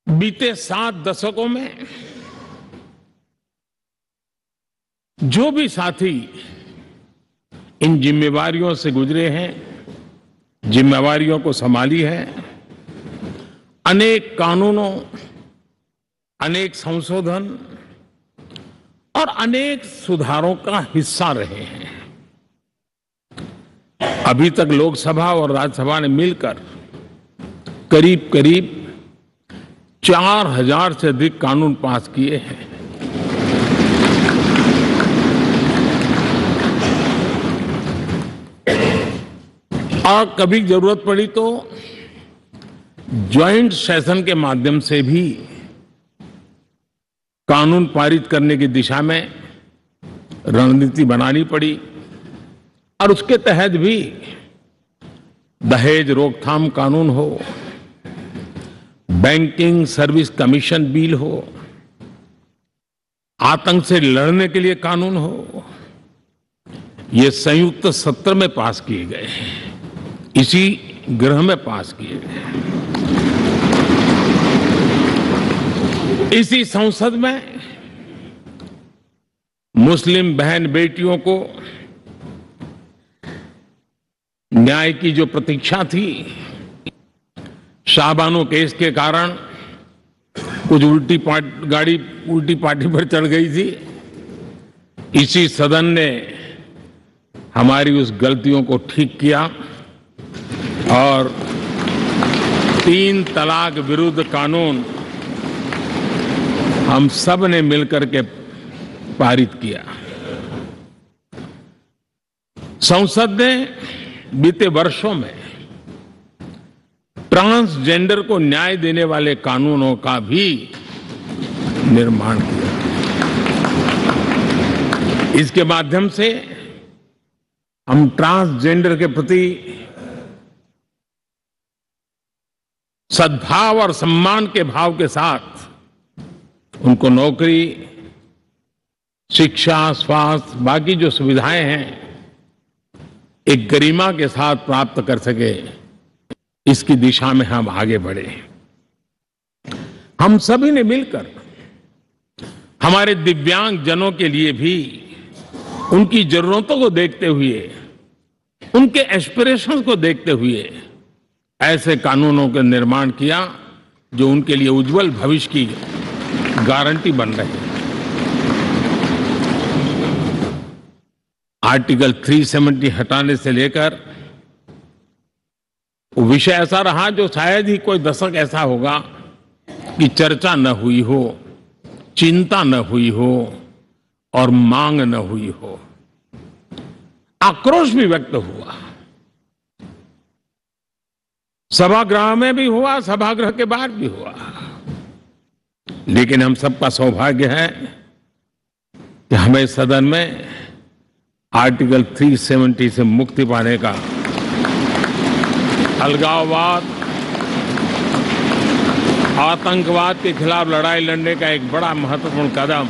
बीते 7 दशकों में जो भी साथी इन जिम्मेवारियों से गुजरे हैं, जिम्मेवारियों को संभाली है, अनेक कानूनों, अनेक संशोधन और अनेक सुधारों का हिस्सा रहे हैं। अभी तक लोकसभा और राज्यसभा ने मिलकर करीब करीब 4000 से अधिक कानून पास किए हैं। और कभी जरूरत पड़ी तो ज्वाइंट सेशन के माध्यम से भी कानून पारित करने की दिशा में रणनीति बनानी पड़ी और उसके तहत भी दहेज रोकथाम कानून हो, बैंकिंग सर्विस कमीशन बिल हो, आतंक से लड़ने के लिए कानून हो, ये संयुक्त सत्र में पास किए गए हैं, इसी गृह में पास किए गए। इसी संसद में मुस्लिम बहन बेटियों को न्याय की जो प्रतीक्षा थी, शाहबानो केस के कारण कुछ गाड़ी उल्टी पार्टी पर चढ़ गई थी। इसी सदन ने हमारी उस गलतियों को ठीक किया और 3 तलाक विरुद्ध कानून हम सब ने मिलकर के पारित किया। संसद ने बीते वर्षों में ट्रांसजेंडर को न्याय देने वाले कानूनों का भी निर्माण किया। इसके माध्यम से हम ट्रांसजेंडर के प्रति सद्भाव और सम्मान के भाव के साथ उनको नौकरी, शिक्षा, स्वास्थ्य, बाकी जो सुविधाएं हैं, एक गरिमा के साथ प्राप्त कर सके, इसकी दिशा में हम आगे बढ़े। हम सभी ने मिलकर हमारे दिव्यांग जनों के लिए भी उनकी जरूरतों को देखते हुए, उनके एस्पिरेशंस को देखते हुए ऐसे कानूनों का निर्माण किया जो उनके लिए उज्जवल भविष्य की गारंटी बन रहे हैं। आर्टिकल 370 हटाने से लेकर वो विषय ऐसा रहा जो शायद ही कोई दशक ऐसा होगा कि चर्चा न हुई हो, चिंता न हुई हो और मांग न हुई हो। आक्रोश भी व्यक्त हुआ, सभागृह में भी हुआ, सभागृह के बाहर भी हुआ। लेकिन हम सबका सौभाग्य है कि हमें सदन में आर्टिकल 370 से मुक्ति पाने का, अलगाववाद, आतंकवाद के खिलाफ लड़ाई लड़ने का एक बड़ा महत्वपूर्ण कदम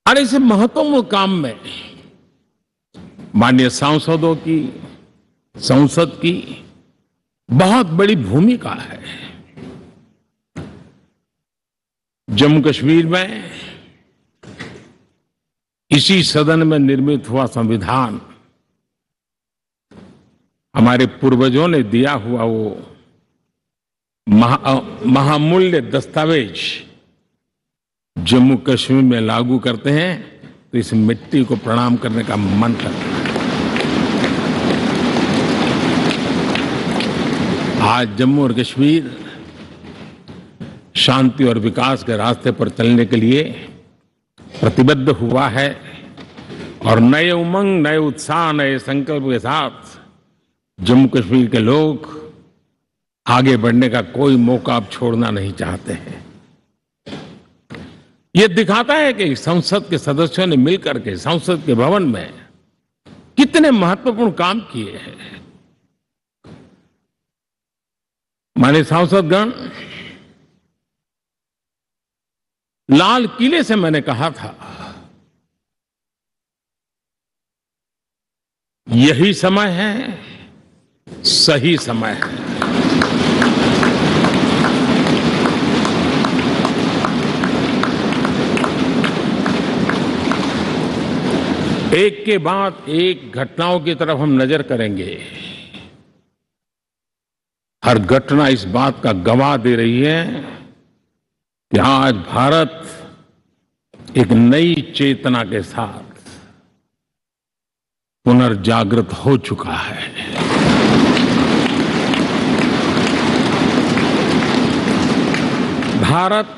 और इस महत्वपूर्ण काम में माननीय सांसदों की, संसद की बहुत बड़ी भूमिका है। जम्मू कश्मीर में इसी सदन में निर्मित हुआ संविधान हमारे पूर्वजों ने दिया हुआ वो महामूल्य दस्तावेज जम्मू कश्मीर में लागू करते हैं तो इस मिट्टी को प्रणाम करने का मन करता है। आज जम्मू और कश्मीर शांति और विकास के रास्ते पर चलने के लिए प्रतिबद्ध हुआ है और नए उमंग, नए उत्साह, नए संकल्प के साथ जम्मू कश्मीर के लोग आगे बढ़ने का कोई मौका अब छोड़ना नहीं चाहते हैं। यह दिखाता है कि संसद के सदस्यों ने मिलकर के संसद के भवन में कितने महत्वपूर्ण काम किए हैं। माननीय सांसदगण, लाल किले से मैंने कहा था यही समय है, सही समय है। एक के बाद एक घटनाओं की तरफ हम नजर करेंगे। हर घटना इस बात का गवाह दे रही है कि आज भारत एक नई चेतना के साथ पुनर्जागृत हो चुका है। भारत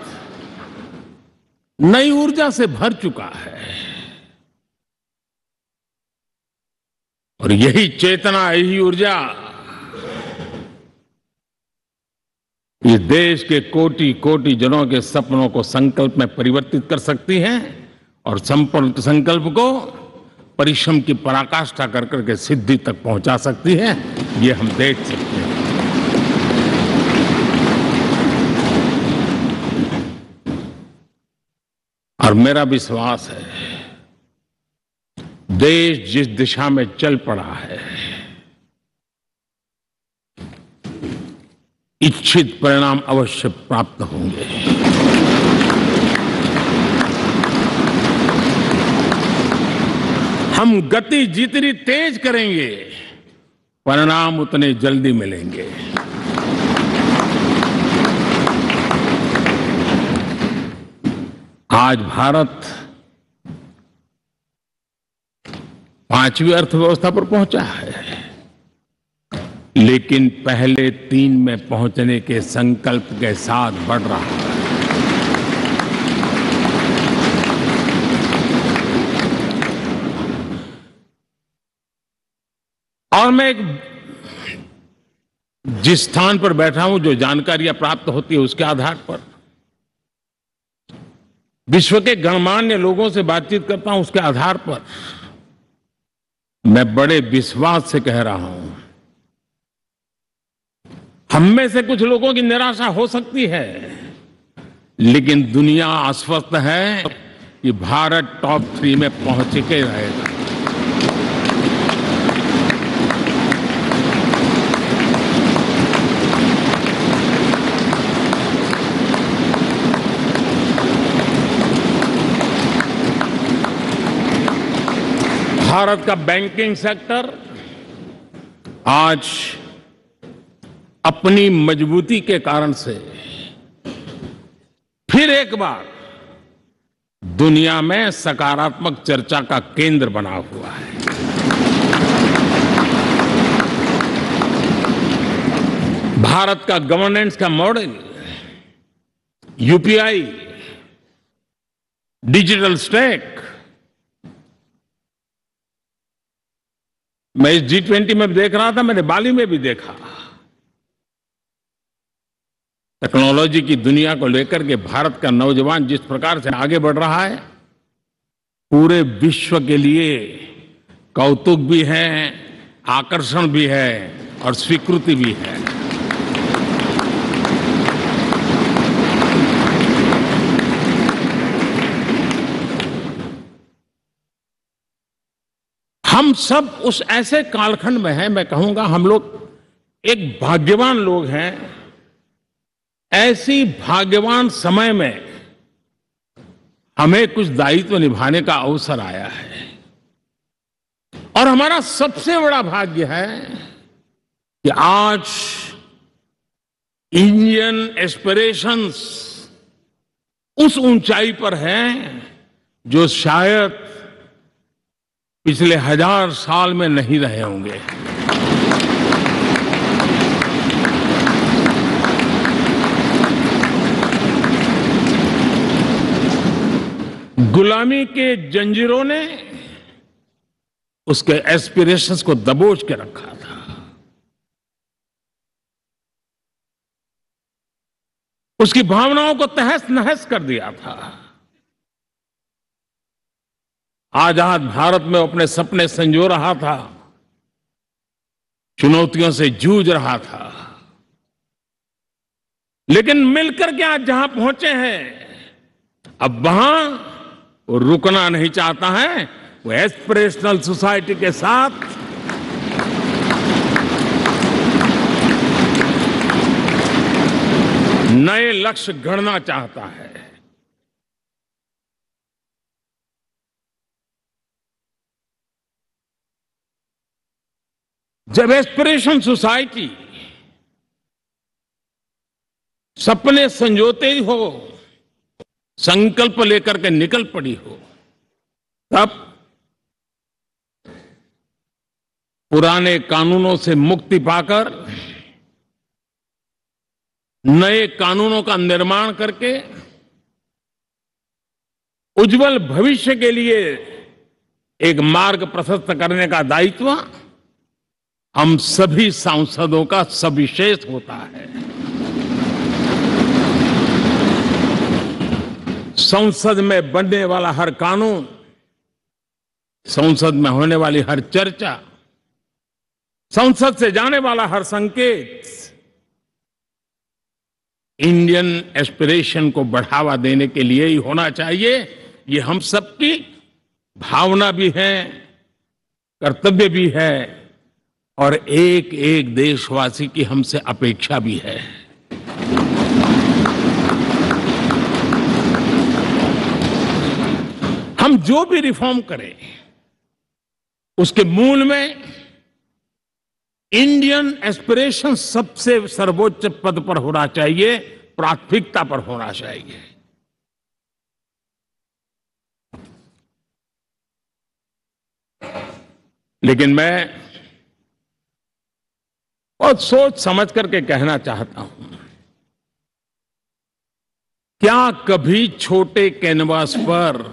नई ऊर्जा से भर चुका है और यही चेतना, यही ऊर्जा इस देश के कोटि कोटि जनों के सपनों को संकल्प में परिवर्तित कर सकती है और संकल्प को परिश्रम की पराकाष्ठा कर करके सिद्धि तक पहुंचा सकती है। ये हम देख सकते हैं। और मेरा विश्वास है, देश जिस दिशा में चल पड़ा है, इच्छित परिणाम अवश्य प्राप्त होंगे। हम गति जितनी तेज करेंगे, परिणाम उतने जल्दी मिलेंगे। आज भारत 5वीं अर्थव्यवस्था पर पहुंचा है, लेकिन पहले 3 में पहुंचने के संकल्प के साथ बढ़ रहा है। और मैं जिस स्थान पर बैठा हूं, जो जानकारियां प्राप्त होती है, उसके आधार पर विश्व के गणमान्य लोगों से बातचीत करता हूं, उसके आधार पर मैं बड़े विश्वास से कह रहा हूं, हम में से कुछ लोगों की निराशा हो सकती है, लेकिन दुनिया आश्वस्त है कि भारत टॉप 3 में पहुंच के रहेगा। भारत का बैंकिंग सेक्टर आज अपनी मजबूती के कारण से फिर एक बार दुनिया में सकारात्मक चर्चा का केंद्र बना हुआ है। भारत का गवर्नेंस का मॉडल, यूपीआई, डिजिटल स्टैक, मैं इस G20 में देख रहा था, मैंने बाली में भी देखा। टेक्नोलॉजी की दुनिया को लेकर के भारत का नौजवान जिस प्रकार से आगे बढ़ रहा है, पूरे विश्व के लिए कौतुक भी है, आकर्षण भी है और स्वीकृति भी है। हम सब उस ऐसे कालखंड में हैं, मैं कहूंगा हम लोग एक भाग्यवान लोग हैं। ऐसी भाग्यवान समय में हमें कुछ दायित्व निभाने का अवसर आया है और हमारा सबसे बड़ा भाग्य है कि आज इंडियन एस्पिरेशंस उस ऊंचाई पर हैं जो शायद पिछले 1000 साल में नहीं रहे होंगे। गुलामी के जंजीरों ने उसके एस्पिरेशंस को दबोच के रखा था। उसकी भावनाओं को तहस नहस कर दिया था। आजाद भारत में अपने सपने संजो रहा था, चुनौतियों से जूझ रहा था, लेकिन मिलकर के आज जहां पहुंचे हैं, अब वहां वो रुकना नहीं चाहता है। वो एस्पिरेशनल सोसाइटी के साथ नए लक्ष्य गढ़ना चाहता है। जब एस्पिरेशन सोसाइटी सपने संजोते ही हो, संकल्प लेकर के निकल पड़ी हो, तब पुराने कानूनों से मुक्ति पाकर नए कानूनों का निर्माण करके उज्जवल भविष्य के लिए एक मार्ग प्रशस्त करने का दायित्व हम सभी सांसदों का सविशेष होता है। संसद में बनने वाला हर कानून, संसद में होने वाली हर चर्चा, संसद से जाने वाला हर संकेत इंडियन एस्पिरेशन को बढ़ावा देने के लिए ही होना चाहिए। ये हम सबकी भावना भी है, कर्तव्य भी है और एक एक देशवासी की हमसे अपेक्षा भी है। हम जो भी रिफॉर्म करें उसके मूल में इंडियन एस्पिरेशन सबसे सर्वोच्च पद पर होना चाहिए, प्राथमिकता पर होना चाहिए। लेकिन मैं बहुत सोच समझ करके कहना चाहता हूं, क्या कभी छोटे कैनवास पर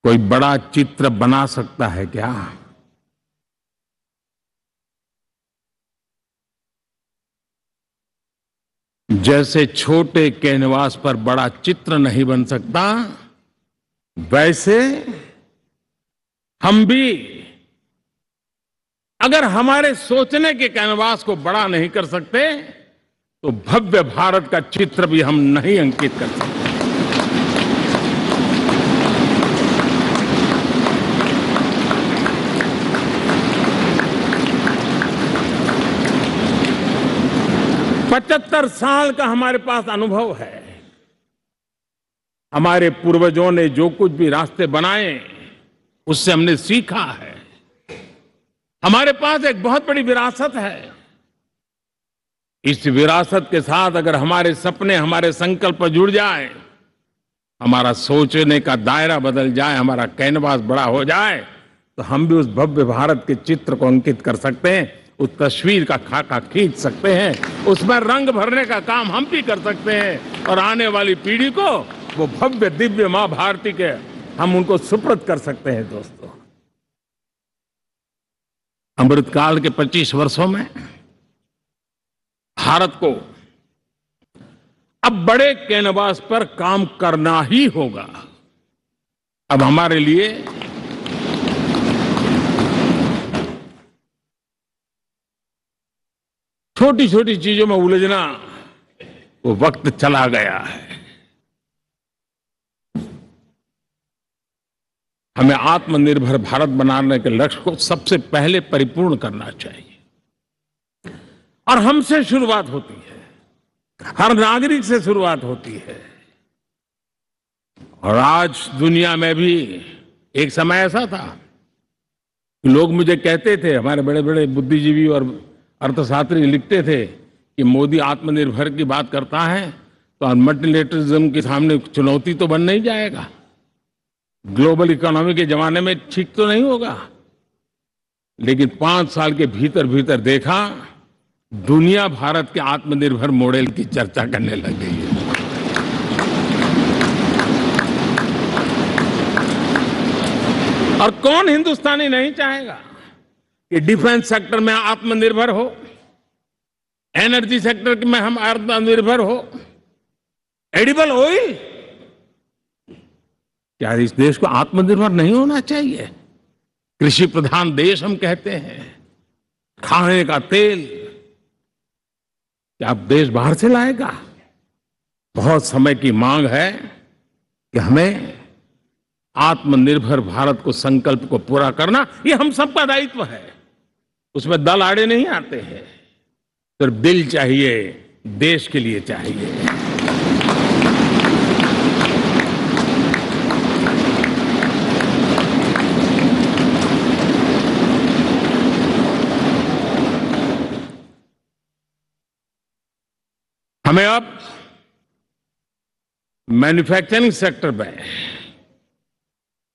कोई बड़ा चित्र बना सकता है क्या? जैसे छोटे कैनवास पर बड़ा चित्र नहीं बन सकता, वैसे हम भी अगर हमारे सोचने के कैनवास को बड़ा नहीं कर सकते तो भव्य भारत का चित्र भी हम नहीं अंकित कर सकते। पचहत्तर साल का हमारे पास अनुभव है। हमारे पूर्वजों ने जो कुछ भी रास्ते बनाए उससे हमने सीखा है। हमारे पास एक बहुत बड़ी विरासत है। इस विरासत के साथ अगर हमारे सपने, हमारे संकल्प जुड़ जाए, हमारा सोचने का दायरा बदल जाए, हमारा कैनवास बड़ा हो जाए, तो हम भी उस भव्य भारत के चित्र को अंकित कर सकते हैं, उस तस्वीर का खाका खींच सकते हैं, उसमें रंग भरने का काम हम भी कर सकते हैं और आने वाली पीढ़ी को वो भव्य दिव्य मां भारती के हम उनको सुपुर्द कर सकते हैं। दोस्तों, अमृतकाल के 25 वर्षों में भारत को अब बड़े कैनवास पर काम करना ही होगा। अब हमारे लिए छोटी छोटी चीजों में उलझना वो वक्त चला गया है। हमें आत्मनिर्भर भारत बनाने के लक्ष्य को सबसे पहले परिपूर्ण करना चाहिए और हमसे शुरुआत होती है, हर नागरिक से शुरुआत होती है। और आज दुनिया में भी एक समय ऐसा था कि लोग मुझे कहते थे, हमारे बड़े बड़े बुद्धिजीवी और अर्थशास्त्री लिखते थे कि मोदी आत्मनिर्भर की बात करता है तो मल्टीलेटरलिज्म के सामने चुनौती तो बन नहीं जाएगा, ग्लोबल इकोनॉमी के जमाने में ठीक तो नहीं होगा। लेकिन 5 साल के भीतर भीतर देखा, दुनिया भारत के आत्मनिर्भर मॉडल की चर्चा करने लग गई है। और कौन हिंदुस्तानी नहीं चाहेगा कि डिफेंस सेक्टर में आत्मनिर्भर हो, एनर्जी सेक्टर में हम आत्मनिर्भर हो, एडिबल ऑयल, क्या इस देश को आत्मनिर्भर नहीं होना चाहिए? कृषि प्रधान देश हम कहते हैं, खाने का तेल क्या देश बाहर से लाएगा? बहुत समय की मांग है कि हमें आत्मनिर्भर भारत को संकल्प को पूरा करना, ये हम सबका दायित्व है। उसमें दल आड़े नहीं आते हैं, सिर्फ दिल चाहिए, देश के लिए चाहिए। हमें अब मैन्युफैक्चरिंग सेक्टर में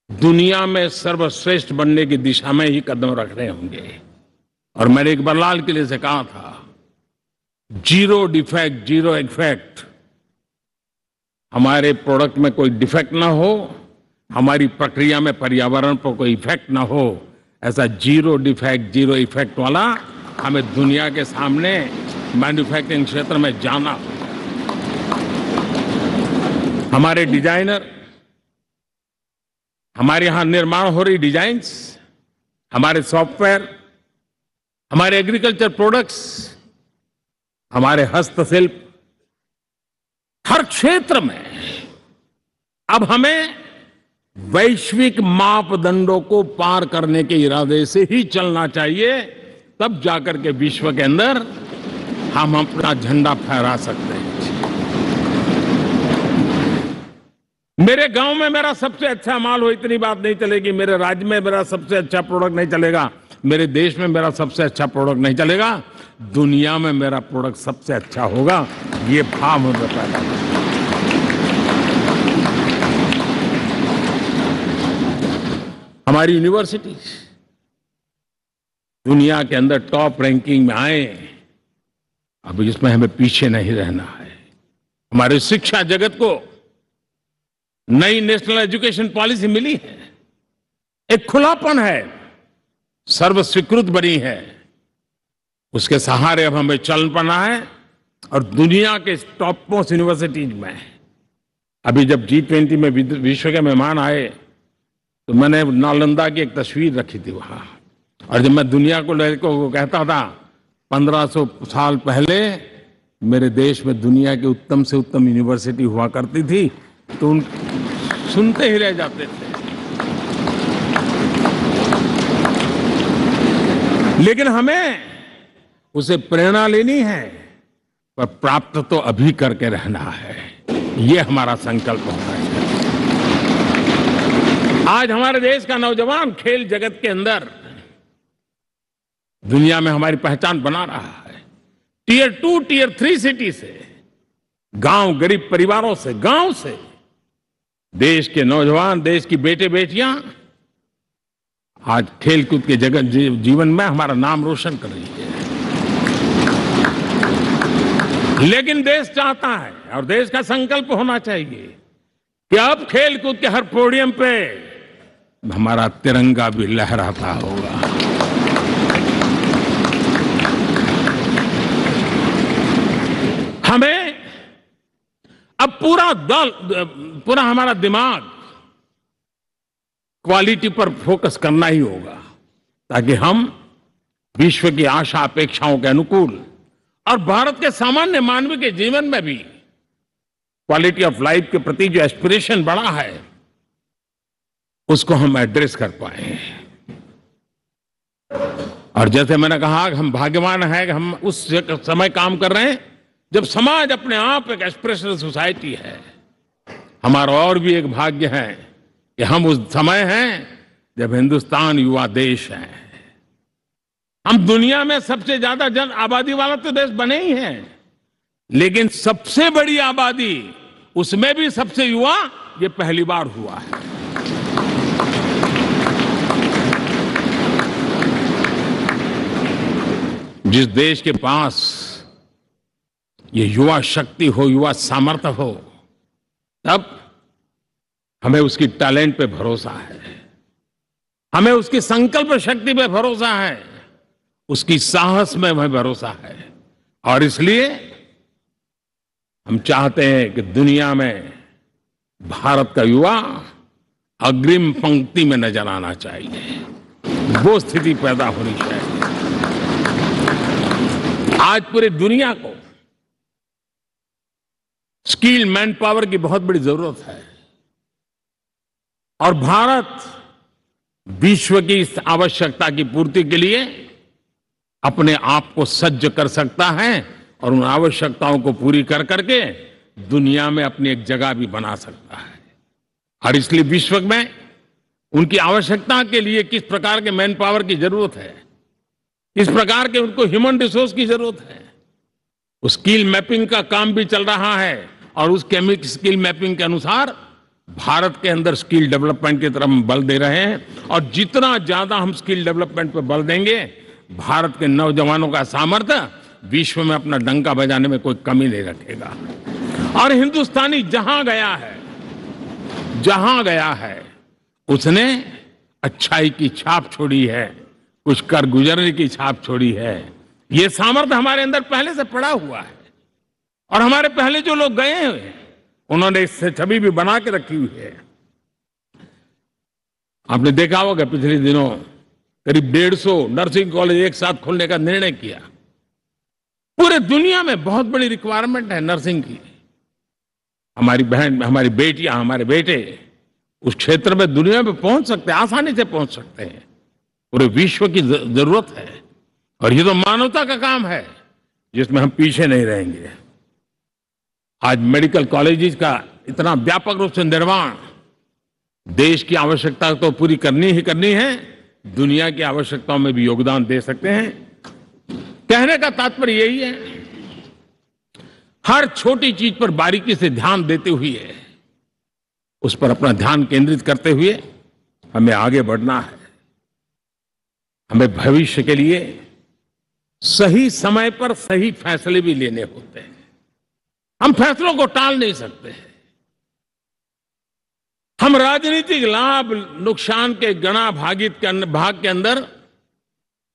दुनिया में सर्वश्रेष्ठ बनने की दिशा में ही कदम रखने होंगे। और मैंने एक बार लाल किले से कहा था, जीरो डिफेक्ट जीरो इफेक्ट। हमारे प्रोडक्ट में कोई डिफेक्ट ना हो, हमारी प्रक्रिया में पर्यावरण पर कोई इफेक्ट ना हो, ऐसा जीरो डिफेक्ट जीरो इफेक्ट वाला हमें दुनिया के सामने मैन्युफैक्चरिंग क्षेत्र में जाना हो। हमारे डिजाइनर, हमारे यहां निर्माण हो रही डिजाइन्स, हमारे सॉफ्टवेयर, हमारे एग्रीकल्चर प्रोडक्ट्स, हमारे हस्तशिल्प, हर क्षेत्र में अब हमें वैश्विक मापदंडों को पार करने के इरादे से ही चलना चाहिए। तब जाकर के विश्व के अंदर हम अपना झंडा फहरा सकते हैं। मेरे गांव में मेरा सबसे अच्छा माल हो, इतनी बात नहीं चलेगी। मेरे राज्य में मेरा सबसे अच्छा प्रोडक्ट नहीं चलेगा। मेरे देश में मेरा सबसे अच्छा प्रोडक्ट नहीं चलेगा। दुनिया में मेरा प्रोडक्ट सबसे अच्छा होगा, ये भाव हमें पैदा होगा। हमारी यूनिवर्सिटीज दुनिया के अंदर टॉप रैंकिंग में आए, अब इसमें हमें पीछे नहीं रहना है। हमारे शिक्षा जगत को नई नेशनल एजुकेशन पॉलिसी मिली है, एक खुलापन है, सर्वस्वीकृत बनी है। उसके सहारे अब हमें चल पड़ना है। और दुनिया के टॉप मोस्ट यूनिवर्सिटीज में अभी जब G20 में विश्व के मेहमान आए तो मैंने नालंदा की एक तस्वीर रखी थी वहां। और जब मैं दुनिया को कहता था 1500 साल पहले मेरे देश में दुनिया की उत्तम से उत्तम यूनिवर्सिटी हुआ करती थी, तो उन सुनते ही रह जाते थे। लेकिन हमें उसे प्रेरणा लेनी है, पर प्राप्त तो अभी करके रहना है। ये हमारा संकल्प होना चाहिए। आज हमारे देश का नौजवान खेल जगत के अंदर दुनिया में हमारी पहचान बना रहा है। टियर 2, टियर 3 सिटी से, गांव, गरीब परिवारों से, गांव से देश के नौजवान, देश की बेटे बेटियां आज खेलकूद के जगत जीवन में हमारा नाम रोशन कर रही है। लेकिन देश चाहता है और देश का संकल्प होना चाहिए कि अब खेलकूद के हर पोडियम पे हमारा तिरंगा भी लहराता होगा। हमें अब पूरा हमारा दिमाग क्वालिटी पर फोकस करना ही होगा, ताकि हम विश्व की आशा अपेक्षाओं के अनुकूल और भारत के सामान्य मानव के जीवन में भी क्वालिटी ऑफ लाइफ के प्रति जो एस्पिरेशन बढ़ा है, उसको हम एड्रेस कर पाए। और जैसे मैंने कहा कि हम भाग्यवान हैं कि हम उस समय काम कर रहे हैं जब समाज अपने आप एक एस्पिरेशनल सोसाइटी है। हमारा और भी एक भाग्य है कि हम उस समय हैं जब हिंदुस्तान युवा देश है। हम दुनिया में सबसे ज्यादा जन आबादी वाला तो देश बने ही हैं, लेकिन सबसे बड़ी आबादी, उसमें भी सबसे युवा, ये पहली बार हुआ है। जिस देश के पास ये युवा शक्ति हो, युवा सामर्थ्य हो, तब हमें उसकी टैलेंट पे भरोसा है, हमें उसकी संकल्प शक्ति पे भरोसा है, उसकी साहस में हमें भरोसा है। और इसलिए हम चाहते हैं कि दुनिया में भारत का युवा अग्रिम पंक्ति में नजर आना चाहिए। वो स्थिति पैदा होनी चाहिए। आज पूरी दुनिया को स्किल मैन पावर की बहुत बड़ी जरूरत है और भारत विश्व की इस आवश्यकता की पूर्ति के लिए अपने आप को सज्ज कर सकता है और उन आवश्यकताओं को पूरी कर करके दुनिया में अपनी एक जगह भी बना सकता है। और इसलिए विश्व में उनकी आवश्यकता के लिए किस प्रकार के मैन पावर की जरूरत है, किस प्रकार के उनको ह्यूमन रिसोर्स की जरूरत है, उस स्किल मैपिंग का काम भी चल रहा है। और उस स्किल मैपिंग के अनुसार भारत के अंदर स्किल डेवलपमेंट की तरफ हम बल दे रहे हैं। और जितना ज्यादा हम स्किल डेवलपमेंट पर बल देंगे, भारत के नौजवानों का सामर्थ्य विश्व में अपना डंका बजाने में कोई कमी नहीं रखेगा। और हिंदुस्तानी जहां गया है उसने अच्छाई की छाप छोड़ी है, कुछ कर गुजरने की छाप छोड़ी है। ये सामर्थ्य हमारे अंदर पहले से पड़ा हुआ है। और हमारे पहले जो लोग गए हैं उन्होंने इससे छवि भी बना के रखी हुई है। आपने देखा होगा पिछले दिनों करीब 150 नर्सिंग कॉलेज एक साथ खोलने का निर्णय किया। पूरे दुनिया में बहुत बड़ी रिक्वायरमेंट है नर्सिंग की। हमारी बहन, हमारी बेटियां, हमारे बेटे उस क्षेत्र में दुनिया में पहुंच सकते हैं, आसानी से पहुंच सकते हैं। पूरे विश्व की जरूरत है। और ये तो मानवता का काम है जिसमें हम पीछे नहीं रहेंगे। आज मेडिकल कॉलेजेस का इतना व्यापक रूप से निर्माण, देश की आवश्यकता तो पूरी करनी ही करनी है, दुनिया की आवश्यकताओं में भी योगदान दे सकते हैं। कहने का तात्पर्य यही है, हर छोटी चीज पर बारीकी से ध्यान देते हुए, उस पर अपना ध्यान केंद्रित करते हुए हमें आगे बढ़ना है। हमें भविष्य के लिए सही समय पर सही फैसले भी लेने होते हैं। हम फैसलों को टाल नहीं सकते। हम राजनीतिक लाभ नुकसान के गणा भाग के अंदर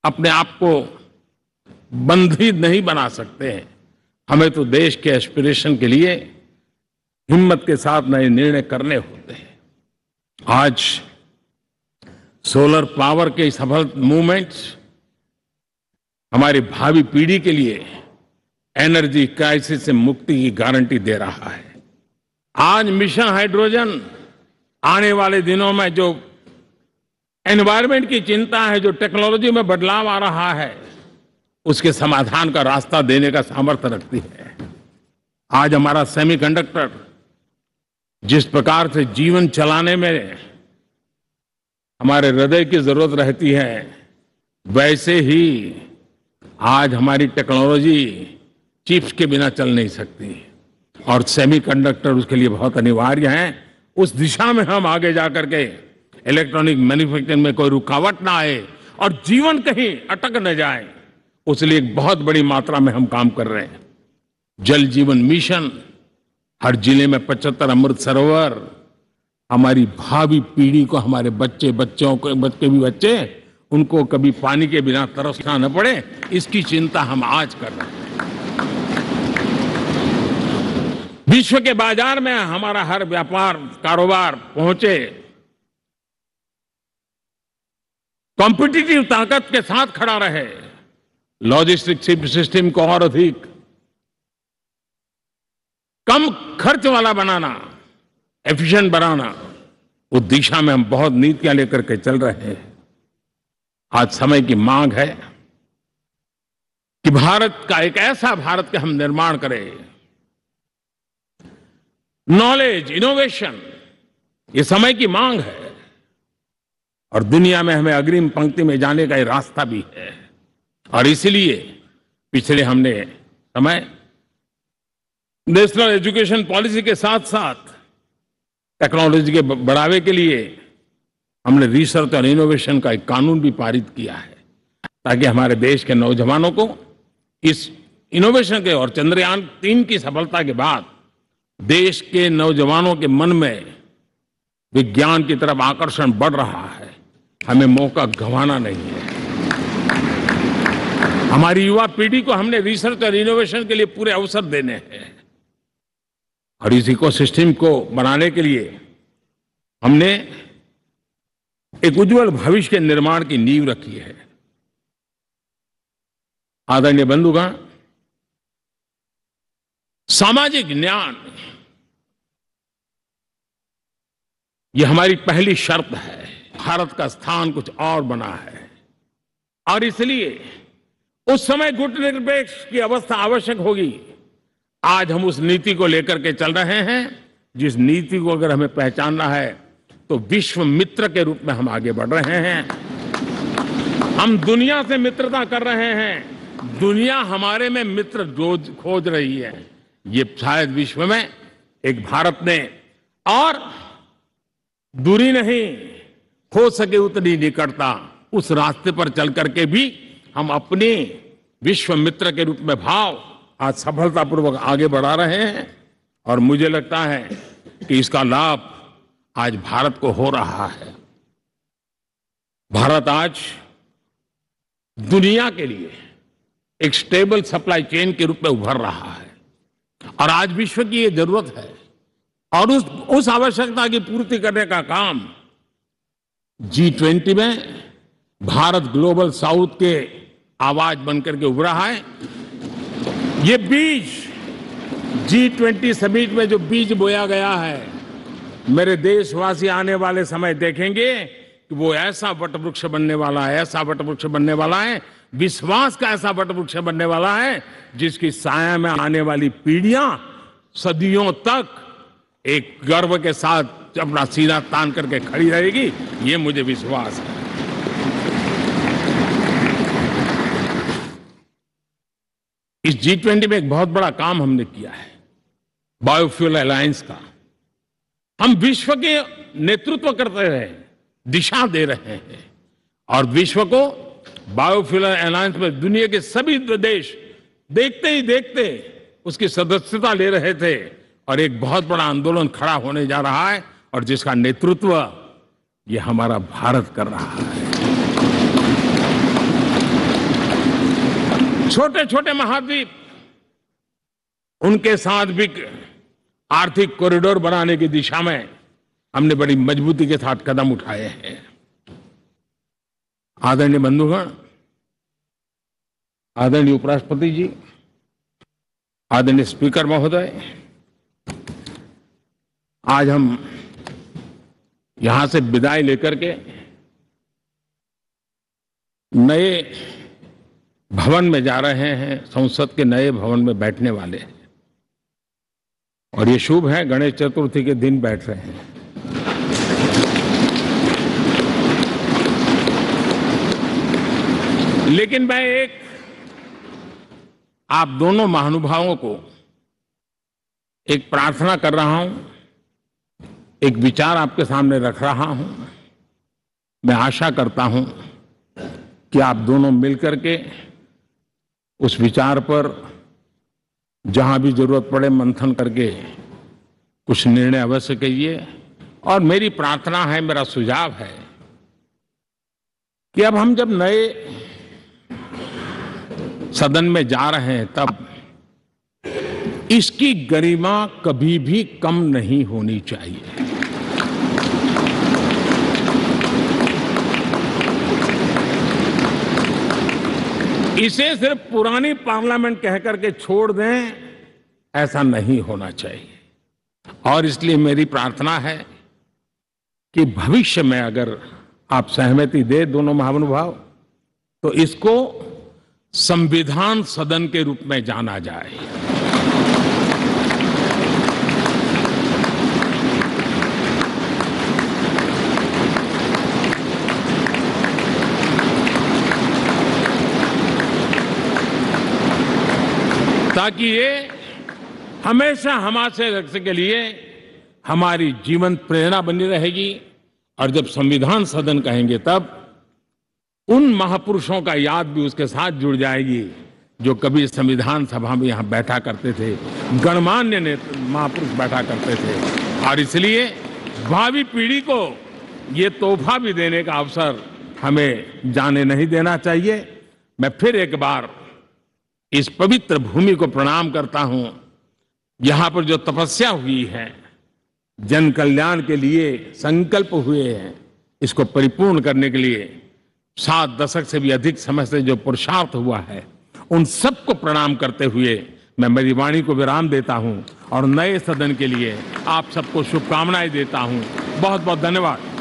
अपने आप को बंधित नहीं बना सकते हैं। हमें तो देश के एस्पिरेशन के लिए हिम्मत के साथ नए निर्णय करने होते हैं। आज सोलर पावर के सफल मूवमेंट्स हमारी भावी पीढ़ी के लिए एनर्जी क्राइसिस से मुक्ति की गारंटी दे रहा है। आज मिशन हाइड्रोजन आने वाले दिनों में जो एनवायरमेंट की चिंता है, जो टेक्नोलॉजी में बदलाव आ रहा है, उसके समाधान का रास्ता देने का सामर्थ्य रखती है। आज हमारा सेमीकंडक्टर जिस प्रकार से जीवन चलाने में हमारे हृदय की जरूरत रहती है, वैसे ही आज हमारी टेक्नोलॉजी चिप्स के बिना चल नहीं सकती। और सेमीकंडक्टर उसके लिए बहुत अनिवार्य है। उस दिशा में हम आगे जाकर के इलेक्ट्रॉनिक मैन्युफैक्चरिंग में कोई रुकावट ना आए और जीवन कहीं अटक न जाए, उसलिए एक बहुत बड़ी मात्रा में हम काम कर रहे हैं। जल जीवन मिशन, हर जिले में 75 अमृत सरोवर, हमारी भावी पीढ़ी को, हमारे बच्चे उनको कभी पानी के बिना तरसना न पड़े, इसकी चिंता हम आज कर रहे हैं। विश्व के बाजार में हमारा हर व्यापार कारोबार पहुंचे, कॉम्पिटिटिव ताकत के साथ खड़ा रहे, लॉजिस्टिक सिस्टम को और अधिक कम खर्च वाला बनाना, एफिशिएंट बनाना, उस दिशा में हम बहुत नीतियां लेकर के चल रहे हैं। आज समय की मांग है कि भारत का एक ऐसा भारत का हम निर्माण करें। नॉलेज, इनोवेशन, ये समय की मांग है और दुनिया में हमें अग्रिम पंक्ति में जाने का ये रास्ता भी है। और इसलिए पिछले हमने समय नेशनल एजुकेशन पॉलिसी के साथ साथ टेक्नोलॉजी के बढ़ावे के लिए हमने रिसर्च और इनोवेशन का एक कानून भी पारित किया है, ताकि हमारे देश के नौजवानों को इस इनोवेशन के और चंद्रयान 3 की सफलता के बाद देश के नौजवानों के मन में विज्ञान की तरफ आकर्षण बढ़ रहा है। हमें मौका गंवाना नहीं है। हमारी युवा पीढ़ी को हमने रिसर्च और इनोवेशन के लिए पूरे अवसर देने हैं और इस इकोसिस्टम को बनाने के लिए हमने एक उज्जवल भविष्य के निर्माण की नींव रखी है। आदरणीय बंधुगण, सामाजिक न्याय ये हमारी पहली शर्त है। भारत का स्थान कुछ और बना है और इसलिए उस समय गुटनिरपेक्ष की अवस्था आवश्यक होगी। आज हम उस नीति को लेकर के चल रहे हैं, जिस नीति को अगर हमें पहचानना है तो विश्व मित्र के रूप में हम आगे बढ़ रहे हैं। हम दुनिया से मित्रता कर रहे हैं, दुनिया हमारे में मित्र खोज रही है। ये शायद विश्व में एक भारत ने और दूरी नहीं हो सके उतनी निकटता, उस रास्ते पर चल करके भी हम अपने विश्व मित्र के रूप में भाव आज सफलतापूर्वक आगे बढ़ा रहे हैं। और मुझे लगता है कि इसका लाभ आज भारत को हो रहा है। भारत आज दुनिया के लिए एक स्टेबल सप्लाई चेन के रूप में उभर रहा है और आज विश्व की ये जरूरत है। और उस आवश्यकता की पूर्ति करने का काम G20 में भारत ग्लोबल साउथ के आवाज बनकर के उभरा है। ये बीज G20 समिट में जो बीज बोया गया है, मेरे देशवासी आने वाले समय देखेंगे कि वो ऐसा वटवृक्ष बनने वाला है, ऐसा वटवृक्ष बनने वाला है, विश्वास का ऐसा वटवृक्ष बनने वाला है जिसकी साया में आने वाली पीढ़ियां सदियों तक एक गर्व के साथ अपना सीना तान करके खड़ी रहेगी। ये मुझे विश्वास है। इस G20 में एक बहुत बड़ा काम हमने किया है, बायोफ्यूल अलायंस का। हम विश्व के नेतृत्व करते रहे, दिशा दे रहे हैं और विश्व को बायोफ्यूल अलायंस में दुनिया के सभी देश देखते ही देखते उसकी सदस्यता ले रहे थे और एक बहुत बड़ा आंदोलन खड़ा होने जा रहा है और जिसका नेतृत्व ये हमारा भारत कर रहा है। छोटे छोटे महाद्वीप, उनके साथ भी आर्थिक कॉरिडोर बनाने की दिशा में हमने बड़ी मजबूती के साथ कदम उठाए हैं। आदरणीय बंधुगण, आदरणीय उपराष्ट्रपति जी, आदरणीय स्पीकर महोदय, आज हम यहां से विदाई लेकर के नए भवन में जा रहे हैं, संसद के नए भवन में बैठने वाले हैं और ये शुभ है, गणेश चतुर्थी के दिन बैठ रहे हैं। लेकिन मैं एक आप दोनों महानुभावों को एक प्रार्थना कर रहा हूं, एक विचार आपके सामने रख रहा हूं। मैं आशा करता हूं कि आप दोनों मिलकर के उस विचार पर जहां भी जरूरत पड़े मंथन करके कुछ निर्णय अवश्य कीजिए। और मेरी प्रार्थना है, मेरा सुझाव है कि अब हम जब नए सदन में जा रहे हैं तब इसकी गरिमा कभी भी कम नहीं होनी चाहिए। इसे सिर्फ पुरानी पार्लियामेंट कहकर के छोड़ दें, ऐसा नहीं होना चाहिए। और इसलिए मेरी प्रार्थना है कि भविष्य में अगर आप सहमति दे दोनों महानुभाव, तो इसको संविधान सदन के रूप में जाना जाए। ताकि ये हमेशा हमारे रक्षा के लिए हमारी जीवन प्रेरणा बनी रहेगी। और जब संविधान सदन कहेंगे तब उन महापुरुषों का याद भी उसके साथ जुड़ जाएगी जो कभी संविधान सभा में यहां बैठा करते थे, गणमान्य महापुरुष बैठा करते थे। और इसलिए भावी पीढ़ी को ये तोहफा भी देने का अवसर हमें जाने नहीं देना चाहिए। मैं फिर एक बार इस पवित्र भूमि को प्रणाम करता हूं। यहां पर जो तपस्या हुई है, जन कल्याण के लिए संकल्प हुए हैं, इसको परिपूर्ण करने के लिए 7 दशक से भी अधिक समय से जो पुरुषार्थ हुआ है, उन सबको प्रणाम करते हुए मैं मेरी वाणी को विराम देता हूं और नए सदन के लिए आप सबको शुभकामनाएं देता हूं। बहुत बहुत धन्यवाद।